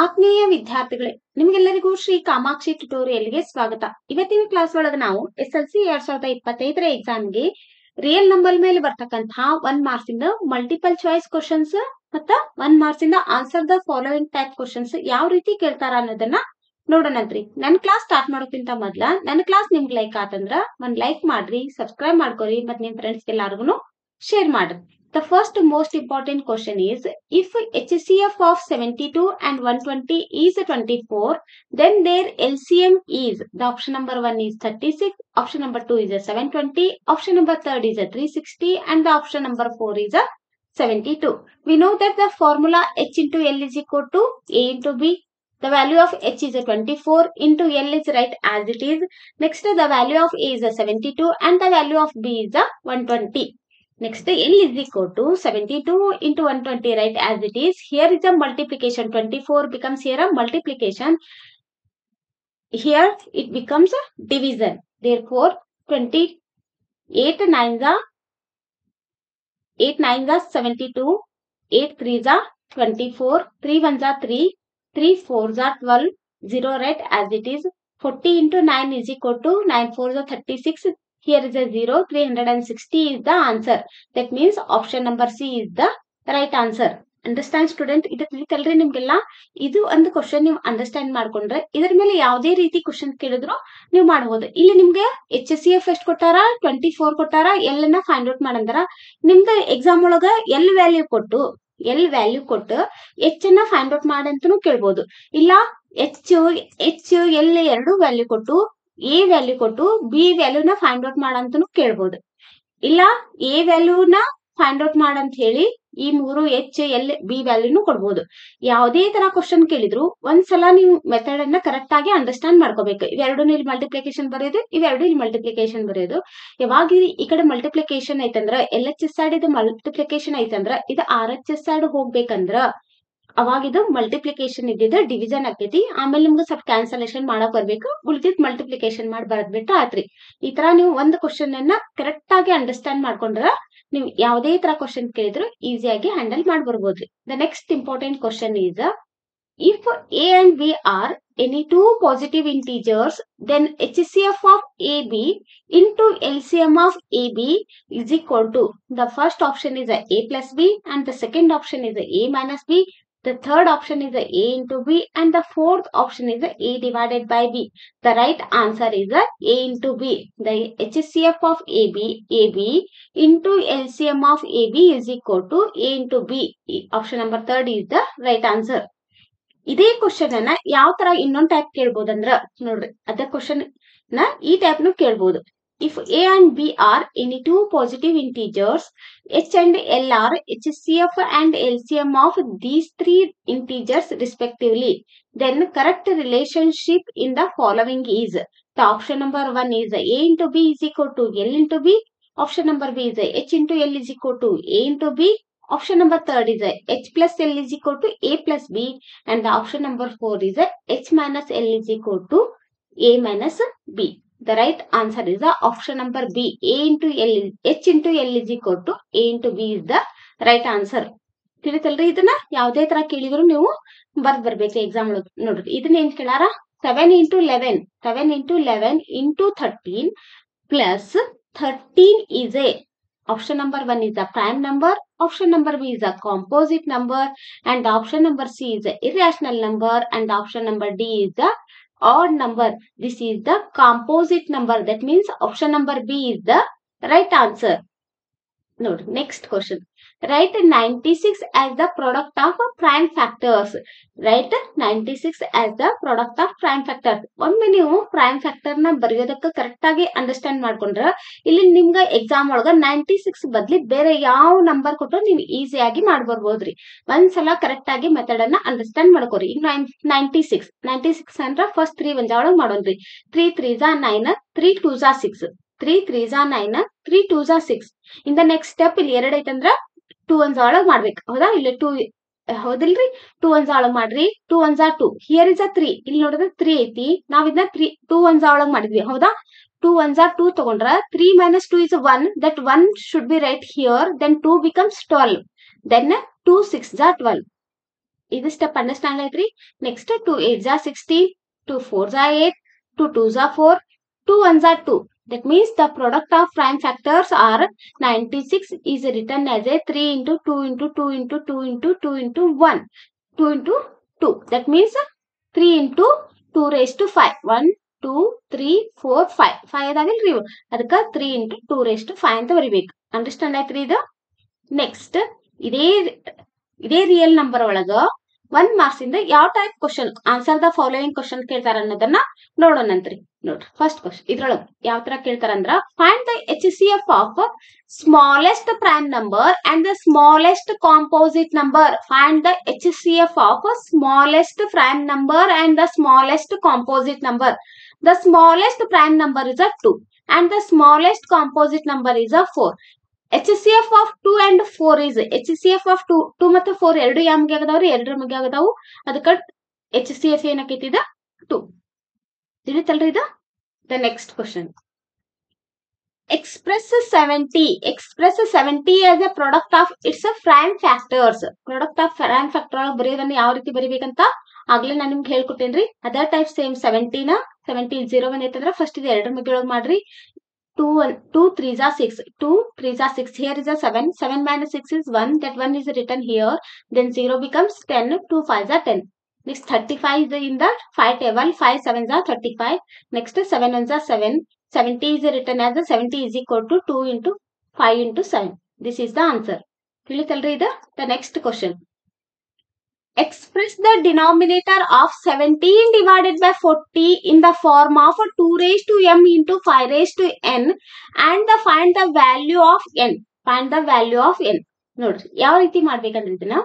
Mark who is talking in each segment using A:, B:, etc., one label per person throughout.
A: ಆತ್ಮೀಯ ವಿದ್ಯಾರ್ಥಿಗಳೇ, ನಿಮಗೆಲ್ಲರಿಗೂ ಶ್ರೀ ಕಾಮಾಕ್ಷಿ ಟ್ಯುಟೋರಿಯಲ್ಗೆ ಸ್ವಾಗತ. ಇವತ್ತಿನ ಕ್ಲಾಸ್ ಒಳಗೆ ನಾವು SLC 2025ರ ಎಕ್ಸಾಮ್ಗೆ ರಿಯಲ್ ನಂಬರ್ ಮೇಲೆ ಬರ್ತಕ್ಕಂತಹ 1 ಮಾರ್ಕ್ಸ್ ಇಂದ ಮಲ್ಟಿಪಲ್ ಚಾಯ್ಸ್ ಕ್ವಶನ್ಸ್ ಮತ್ತ 1 ಮಾರ್ಕ್ಸ್ ಇಂದ answer the following type questions ಯಾವ ರೀತಿ ಕೇಳ್ತಾರ ಅನ್ನೋದನ್ನ ನೋಡೋಣಂತ್ರಿ. ನನ್ನ ಕ್ಲಾಸ್ ಸ್ಟಾರ್ಟ್ ಮಾಡೋಕ್ಕಿಂತ ಮೊದಲ ನನ್ನ ಕ್ಲಾಸ್ ನಿಮ್ಗೆ ಲೈಕ್ ಆತಂದ್ರ ಒಂದ್ ಲೈಕ್ ಮಾಡ್ರಿ, ಸಬ್ಸ್ಕ್ರೈಬ್ ಮಾಡ್ಕೊರಿ ಮತ್ತು ನಿಮ್ ಫ್ರೆಂಡ್ಸ್ ಎಲ್ಲಾರ್ಗು ಶೇರ್ ಮಾಡ್ರಿ. The first most important question is, if HCF of 72 and 120 is 24, then their LCM is, the option number 1 is 36, option number 2 is 720, option number 3 is 360, and the option number 4 is 72. We know that the formula H into L is equal to A into B. The value of H is 24 into L is right as it is. Next, the value of A is 72 and the value of B is 120. Next, L is equal to 72 into 120, right as it is. Here is a multiplication. 24 becomes here a multiplication. Here it becomes a division. Therefore, 8 9s are 72, 8 3s are 24, 3 1s are 3, 3 4s are 12, 0 right as it is. 40 into 9 is equal to 9 4s are 36. Here is a 0, 360 is the answer. That means option number C is the right answer. Understand student? ಇದು ತಿಳಿತಲ್ರಿ ನಿಮ್ಗೆಲ್ಲ. ಇದು ಒಂದು question ನೀವು understand ಮಾಡ್ಕೊಂಡ್ರೆ ಇದರ ಮೇಲೆ ಯಾವುದೇ ರೀತಿ ಕ್ವಶನ್ ಕೇಳಿದ್ರು ನೀವು ಮಾಡಬಹುದು. ಇಲ್ಲಿ ನಿಮ್ಗೆ HCF ಎಷ್ಟು ಕೊಟ್ಟಾರ, 24 ಕೊಟ್ಟಾರ, L ನ ಫೈಂಡ್ ಔಟ್ ಮಾಡಂದಾರ. ನಿಮ್ದು ಎಕ್ಸಾಮ್ ಒಳಗ L ವ್ಯಾಲ್ಯೂ ಕೊಟ್ಟು H ನ ಫೈಂಡ್ ಔಟ್ ಮಾಡಂತನೂ ಕೇಳ್ಬೋದು. ಇಲ್ಲ H L ಎರಡು ವ್ಯಾಲ್ಯೂ ಕೊಟ್ಟು A ವ್ಯಾಲ್ಯೂ ಕೊಟ್ಟು B ವ್ಯಾಲ್ಯೂನ ಫೈಂಡ್ ಔಟ್ ಮಾಡಂತನೂ ಕೇಳ್ಬೋದು. ಇಲ್ಲ A ವ್ಯಾಲ್ಯೂನ ಫೈಂಡ್ ಔಟ್ ಮಾಡಂತ ಹೇಳಿ ಈ ಮೂರು H L B ವ್ಯಾಲ್ಯೂನು ಕೊಡ್ಬೋದು. ಯಾವುದೇ ತರ ಕ್ವಶನ್ ಕೇಳಿದ್ರು ಒಂದ್ಸಲ ನೀವು ಮೆಥಡ್ ಅನ್ನ ಕರೆಕ್ಟ್ ಆಗಿ ಅಂಡರ್ಸ್ಟ್ಯಾಂಡ್ ಮಾಡ್ಕೋಬೇಕು. ಇವೆರಡು ಇಲ್ಲಿ ಮಲ್ಟಿಪ್ಲಿಕೇಶನ್ ಬರೆಯೋದು, ಇವೆರಡು ಇಲ್ಲಿ ಮಲ್ಟಿಪ್ಲಿಕೇಶನ್ ಬರೆಯೋದು. ಯಾವಾಗ ಈ ಕಡೆ ಮಲ್ಟಿಪ್ಲಿಕೇಶನ್ ಐತಂದ್ರ LHS ಸೈಡ್ ಇದು ಮಲ್ಟಿಪ್ಲಿಕೇಶನ್ ಐತಂದ್ರ ಇದು RHS ಸೈಡ್ ಹೋಗ್ಬೇಕಂದ್ರ ಅವಾಗ ಇದು ಮಲ್ಟಿಪ್ಲಿಕೇಶನ್ ಇದ್ದಿದ್ದು ಡಿವಿಷನ್ ಆಕೈತಿ. ಆಮೇಲೆ ನಿಮ್ಗೆ ಸ್ವಲ್ಪ ಕ್ಯಾನ್ಸಲೇಷನ್ ಮಾಡಕ್ ಬರ್ಬೇಕು, ಉಳಿದಿದ್ ಮಲ್ಟಿಪ್ಲಿಕೇಶನ್ ಮಾಡಿ ಬರದ್ಬಿಟ್ಟ ಆತ್ರಿ. ಈ ತರ ನೀವು ಒಂದು ಕ್ವಶನ್ ಅನ್ನ ಕರೆಕ್ಟ್ ಆಗಿ ಅಂಡರ್ಸ್ಟ್ಯಾಂಡ್ ಮಾಡ್ಕೊಂಡ್ರ ನೀವು ಯಾವುದೇ ತರ ಕ್ವಶನ್ ಕೇಳಿದ್ರು ಈಸಿಯಾಗಿ ಹ್ಯಾಂಡಲ್ ಮಾಡ್ಬರ್ಬೋದ್ರಿ. The next important question is, if A and B are any two positive integers, then HCF of AB into LCM of AB is equal to, the first option is A plus B and the second option is A minus B. The third option is A into B and the fourth option is A divided by B. The right answer is A into B. The HCF of AB into LCM of AB is equal to A into B. Option number 3 is the right answer. ಇದೇ question ಅನ್ನ ಯಾವ ತರ ಇನ್ನೊಂದ್ type ಕೇಳ್ಬೋದಂದ್ರ ನೋಡ್ರಿ, ಅದ question ನ ಈ type ನು ಕೇಳ್ಬೋದು. If A and B are any two positive integers, H and L are HCF and LCM of these three integers respectively, then correct relationship in the following is, the option number 1 is A into B is equal to L into B, option number B is H into L is equal to A into B, option number 3 is H plus L is equal to A plus B, and the option number 4 is H minus L is equal to A minus B. The right answer is the option number B. H into L is equal to A into B is the right answer. ತಿಳಿತಲ್ರಿ? ಇದನ್ನ ಯಾವುದೇ ತರ ಕೇಳಿದ್ರು ನೀವು ಬರ್ಬೇಕು exam ಒಳಗೆ. ನೋಡ್ರಿ, ಇದನ್ನ ಏನ್ ಕೇಳಾರ, 7 into 11 into 13 plus 13 is a, option number 1 is a prime number, option number B is a composite number, and the option number C is a irrational number, and the option number D is the odd number. This is the composite number. That means option number B is the right answer. Note, next question. Write 96 as the product of prime factors. Write 96 as the product of prime factors. ಒಮ್ಮೆ ನೀವು prime factor ನ ಬರೆಯೋದಕ್ಕೆ correct ಆಗಿ understand ಮಾಡ್ಕೊಂಡ್ರ ಇಲ್ಲಿ ನಿಮ್ಗೆ exam ಒಳಗ 96 ಬದ್ಲಿ ಬೇರೆ ಯಾವ ನಂಬರ್ ಕೊಟ್ಟರು ನೀವು ಈಸಿಯಾಗಿ ಮಾಡ್ಬರ್ಬೋದ್ರಿ. ಒಂದ್ಸಲ ಕರೆಕ್ಟ್ ಆಗಿ ಮೆಥಡ್ ಅನ್ನ ಅಂಡರ್ಸ್ಟ್ಯಾಂಡ್ ಮಾಡ್ಕೋರಿ. ಈಗ 96 ಅಂದ್ರ ಫಸ್ಟ್ 3 ಒಂದ್ ಒಳಗ್ ಮಾಡೋಣ್ರಿ. 3 3s are 9, 3 2s are 6, 3 3s are 9, 3 2s are 6. In the next step ಇಲ್ಲಿ 2 ಐತಂದ್ರ 2 1s ಒಳಗ್ ಮಾಡ್ಬೇಕು. ಹೌದಾ? ಇಲ್ಲಿ 2 ಹೌದಿಲ್ರಿ, 2 1s ಒಳಗ್ ಮಾಡ್ರಿ. 2 1s are 2. Here is a 3. ಇಲ್ಲಿ ನೋಡಿದ್ರೆ 3 ಐತಿ. ನಾವ್ ಇದನ್ನ 2 1s ಒಳಗ್ ಮಾಡಿದ್ವಿ. ಹೌದಾ? 2 1s are 2 ತಗೊಂಡ್ರ 3 minus 2 is 1. That 1 should be right here. Then 2 becomes 12. Then 2 6s are 12. ಇದು ಸ್ಟೆಪ್ ಅಂಡರ್ಸ್ಟ್ಯಾಂಡ್ ಆಯ್ತ್ರಿ. Next 2 8 16, 2 4 8, 2 2 4, 2 1 2. That means the product of prime factors are 96 is written as a 3 into 2 into 2 into 2 into 2 into 1. 2 into 2. That means 3 into 2 raised to 5. 1, 2, 3, 4, 5. 5 ಅದಾಗಿಲ್ರಿ ಇವು. ಅದಕ್ಕೆ 3 into 2 raised to 5 ಅಂತ ಬರಿಬೇಕು. Understand ಆಯ್ತ್ರಿ ಇದು. Next ಇದೇ real number ಒಳಗ 1 marks ಇಂದ ಯಾವ type question answer the following question ಕೇಳ್ತಾರ ಅನ್ನೋದನ್ನ ನೋಡೋಣಂತ್ರಿ. ನೋಡ್ರಿ ಫಸ್ಟ್ ಕ್ವಶನ್ ಇದ್ರೊಳಗ ಯಾವ ತರ ಕೇಳ್ತಾರಂದ್ರ find the HCF of smallest prime number and the smallest composite number. Find the HCF of smallest prime number and the smallest composite number. The smallest prime number is a 2 and the smallest composite number is a 4. HCF of 2 and 4 is HCF of 2 ಮತ್ತು 4 ಎರಡು ಯಾಮ್ಗೆ ಆಗದಾವ್ರಿ, ಎರಡರ ಮಗೆ ಆಗದಾವು. ಅದಕ್ಕೆ HCF ಏನಕೈತಿ ಇದ 2. ತಿಳಿತಲ್ರಿ ಇದು. The next question. Express 70 as a product of its prime factors. Product of prime factor ಬರೆಯೋದನ್ನ ಯಾವ ರೀತಿ ಬರಿಬೇಕಂತ ಆಗ್ಲೇ ನಾನು ನಿಮ್ಗೆ ಹೇಳ್ಕೊಟ್ಟೇನ್ರಿ. ಅದರ್ ಟೈಪ್ ಸೇಮ್ 70 01 ಐತಂದ್ರ ಫಸ್ಟ್ ಇದು ಎರಡರ ಮಗೆ ಒಳಗೆ ಮಾಡ್ರಿ. 2 3s are 6. 2 3s are 6. Here is a 7. 7 minus 6 is 1. That 1 is written here. Then 0 becomes 10. 2 5s are 10. Next 35 is in the 5 table. 5 7s are 35. Next 7 1s are 7. 70 is written as 70 is equal to 2 into 5 into 7. This is the answer. ತಿಳಿತಲ್ರಿ ಇದು. The next question. Express the denominator of 17 divided by 40 in the form of 2 raised to m into 5 raised to n and find the value of n. Find the value of n. ನೋಡ್ರಿ ಯಾವ ರೀತಿ ಮಾಡ್ಬೇಕಂದ್ರೆ ಇದನ್ನ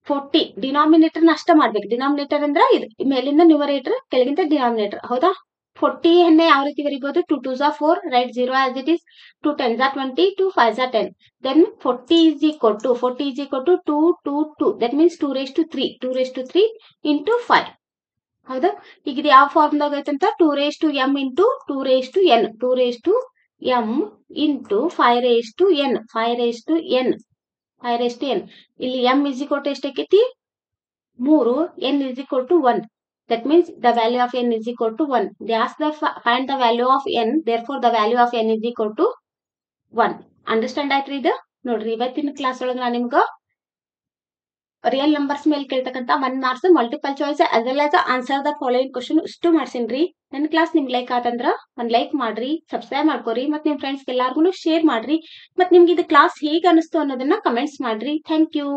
A: 40 denominator ಅಷ್ಟ ಮಾಡ್ಬೇಕು. Denominator ಅಂದ್ರೆ ಇದು ಮೇಲಿಂದ ನ್ಯೂಮರೇಟರ್ ಕೆಳಗಿಂದ ಡಿನಾಮಿನೇಟರ್. ಹೌದಾ? 40 ಅನ್ನ ಯಾವ ರೀತಿ ಬರೀಬಹುದು? 2 2s are 4, write 0 as it is. 2 10s are 20, 2 5s are 10. Then 40 is equal to 2 2 2. That means 2 raised to 3. 2 raised to 3 into 5. ಹೌದಾ? ಈಗ ಇದು ಯಾವ ಫಾರ್ಮ್ದಾಗ ಐತಂತ 2 raised to m into 2 raised to n. 2 raised to m into 5 raised to n. 5 raised to n. 5 raised to n. ಇಲ್ಲಿ m is equal to ಎಷ್ಟೈತಿ? 3. n is equal to 1. That means the value of n is equal to 1. They ask find the value of n. Therefore, the value of n is equal to 1. Understand ಆಯ್ತ್ರಿ ಇದು? ನೋಡ್ರಿ ಇವತ್ತಿನ class ಒಳಗೆ ನಾನು ನಿಮ್ಗೆ real numbers ಮೇಲೆ ಕೇಳ್ತಕ್ಕಂತ 1 marks multiple choice as well as answer the following question ಇಷ್ಟು ಮಾಡ್ಸೇನ್ರಿ. ನನ್ನ ಕ್ಲಾಸ್ ನಿಮ್ಗೆ ಲೈಕ್ ಆತಂದ್ರ ಒಂದ್ ಲೈಕ್ ಮಾಡ್ರಿ, ಸಬ್ಸ್ಕ್ರೈಬ್ ಮಾಡ್ಕೋರಿ, ಮತ್ತೆ ನಿಮ್ ಫ್ರೆಂಡ್ಸ್ ಎಲ್ಲಾರ್ಗು ಶೇರ್ ಮಾಡ್ರಿ. ಮತ್ತೆ ನಿಮ್ಗೆ ಇದು ಕ್ಲಾಸ್ ಹೇಗೆ ಅನಿಸ್ತು ಅನ್ನೋದನ್ನ ಕಮೆಂಟ್ಸ್ ಮಾಡ್ರಿ. Thank you.